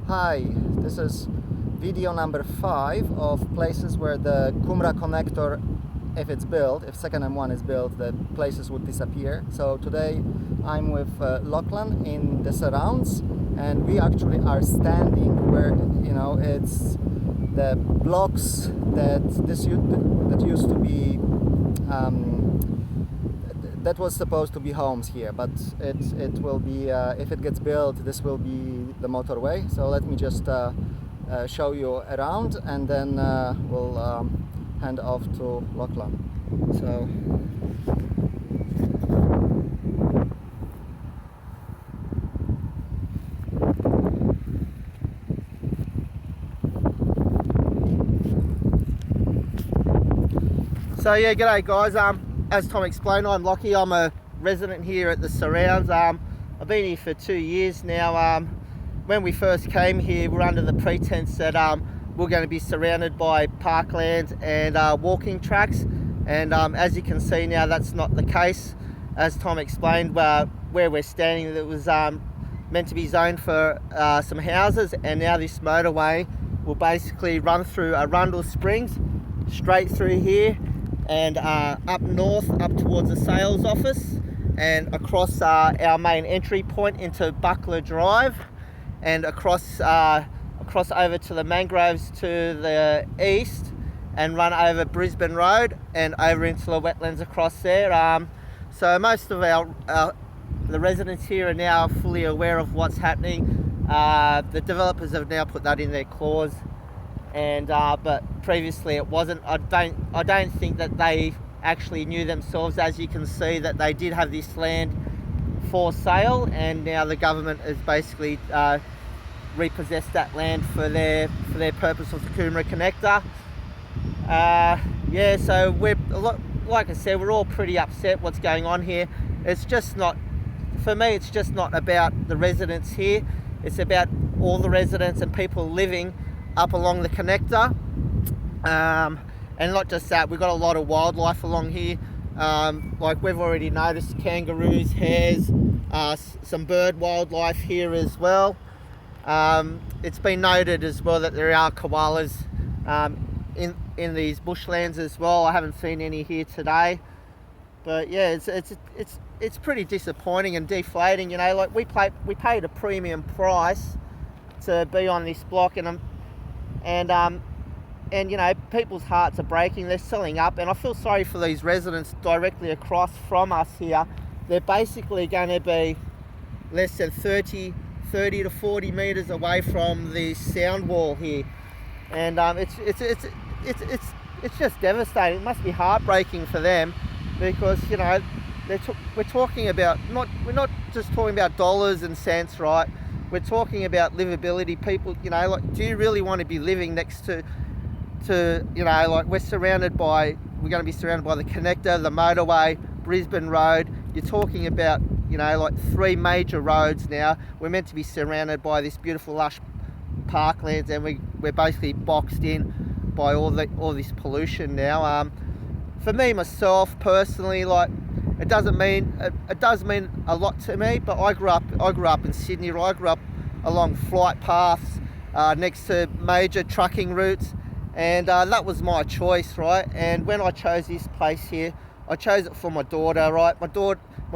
Hi, this is video number 5 of places where the Coomera connector, if it's built, if second M1 is built, the places would disappear. So today I'm with Lachlan in the surrounds, and we actually are standing where, it's the blocks that used to be that was supposed to be homes here, but it will be, if it gets built, this will be the motorway. So let me just show you around, and then we'll hand off to Lachlan. So yeah, g'day guys. As Tom explained, I'm Lockie. I'm a resident here at the surrounds. I've been here for 2 years now. When we first came here, we were under the pretense that we're going to be surrounded by parklands and walking tracks, and as you can see now, that's not the case. As Tom explained, where we're standing, it was meant to be zoned for some houses, and now this motorway will basically run through Arundel Springs, straight through here, and up north, up towards the sales office, and across our main entry point into Buckler Drive, and across over to the mangroves to the east, and run over Brisbane Road and over into the wetlands across there. So most of the residents here are now fully aware of what's happening. The developers have now put that in their clause, and but previously it wasn't. I don't think that they actually knew themselves. As you can see, that they did have this land for sale, and now the government has basically repossessed that land for their purpose of the Coomera connector. Yeah, so like I said, we're all pretty upset what's going on here. It's just not, for me, it's just not about the residents here. It's about all the residents and people living up along the connector. And not just that, we've got a lot of wildlife along here. Like we've already noticed kangaroos, hares, some bird wildlife here as well. It's been noted as well that there are koalas in these bushlands as well. I haven't seen any here today, but yeah, it's pretty disappointing and deflating. Like we paid a premium price to be on this block, and people's hearts are breaking. They're selling up, and I feel sorry for these residents directly across from us here. They're basically going to be less than 30 to 40 meters away from the sound wall here, and it's just devastating. It must be heartbreaking for them, because we're talking about we're not just talking about dollars and cents, right? We're talking about livability. People, like, do you really want to be living next to like we're going to be surrounded by the connector, the motorway, Brisbane Road. You're talking about, like 3 major roads now. We're meant to be surrounded by this beautiful lush parklands, and we're basically boxed in by all this pollution now. For me, myself personally, like, it does mean a lot to me, but I grew up in Sydney. I grew up along flight paths next to major trucking routes, and that was my choice, right? And when I chose this place here, I chose it for my daughter, right? My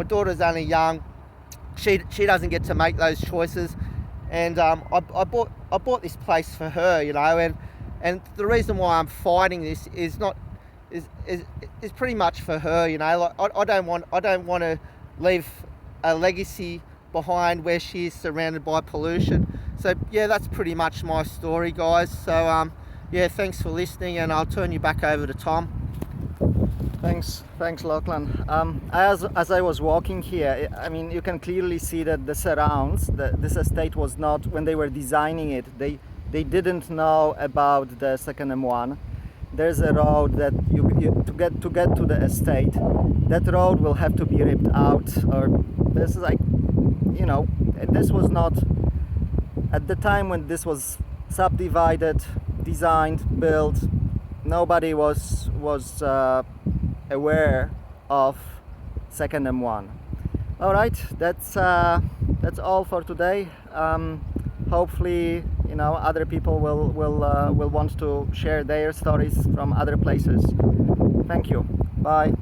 daughter's only young. She doesn't get to make those choices, and I bought this place for her, and the reason why I'm fighting this is pretty much for her, Like I don't want to leave a legacy behind where she is surrounded by pollution. So yeah, that's pretty much my story, guys. So yeah, thanks for listening, and I'll turn you back over to Tom. Thanks, Lachlan. As I was walking here, I mean, you can clearly see that the surrounds, this estate was not, when they were designing it, they didn't know about the second M1. There's a road that to get to the estate, that road will have to be ripped out, or this is like, this was not, at the time when this was subdivided, designed, built, nobody was aware of second M1. All right, that's all for today. Hopefully, you know, other people will want to share their stories from other places. Thank you. Bye.